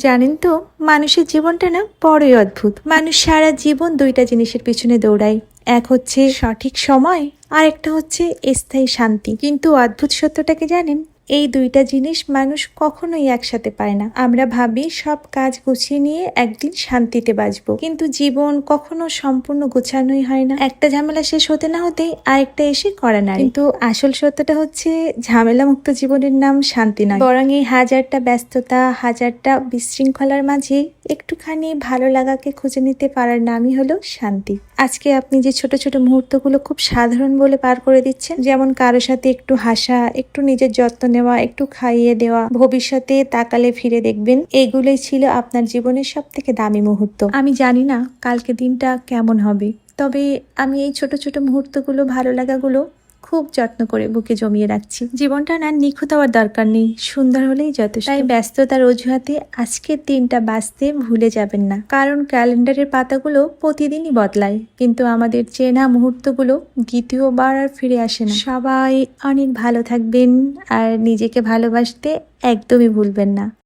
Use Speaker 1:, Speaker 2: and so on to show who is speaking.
Speaker 1: জানেন তো, মানুষের জীবনটা না বড়ই অদ্ভুত। মানুষ সারা জীবন দুইটা জিনিসের পিছনে দৌড়ায়, এক হচ্ছে সঠিক সময় আর একটা হচ্ছে স্থায়ী শান্তি। কিন্তু অদ্ভুত সত্যটাকে জানেন, এই দুইটা জিনিস মানুষ কখনোই একসাথে পায় না। আমরা ভাবি সব কাজ গুছিয়ে নিয়ে একদিন শান্তিতে বাঁচবো, কিন্তু জীবন কখনো সম্পূর্ণ গোছানোই হয় না। একটা ঝামেলা শেষ হতে না হতেই আরেকটা এসে করা নাড়ে। কিন্তু আসল সত্যটা হচ্ছে, ঝামেলা মুক্ত জীবনের নাম শান্তি নয়, বরং এই হাজারটা ব্যস্ততা, হাজারটা বিশৃঙ্খলার মাঝে একটুখানি ভালো লাগাকে খুঁজে নিতে পারার নামই হলো শান্তি। আজকে আপনি যে ছোট ছোট মুহূর্তগুলো খুব সাধারণ বলে পার করে দিচ্ছেন, যেমন কারোর সাথে একটু হাসা, একটু নিজের যত্ন নেওয়া, একটু খাইয়ে দেওয়া, ভবিষ্যতে তাকালে ফিরে দেখবেন এগুলোই ছিল আপনার জীবনের সব থেকে দামি মুহূর্ত। আমি জানি না কালকে দিনটা কেমন হবে, তবে আমি এই ছোট ছোট মুহূর্তগুলো, ভালো লাগাগুলো খুব যত্ন করে বুকে জমিয়ে রাখছি। জীবনটা না নিখুঁত হওয়ার দরকার নেই, সুন্দর হলেই যথেষ্ট। তাই ব্যস্ততার অজুহাতে আজকের দিনটা বাঁচতে ভুলে যাবেন না, কারণ ক্যালেন্ডারের পাতাগুলো প্রতিদিনই বদলায়, কিন্তু আমাদের চেনা মুহূর্তগুলো দ্বিতীয়বার আর ফিরে আসে না। সবাই অনেক ভালো থাকবেন আর নিজেকে ভালোবাসতে একদমই ভুলবেন না।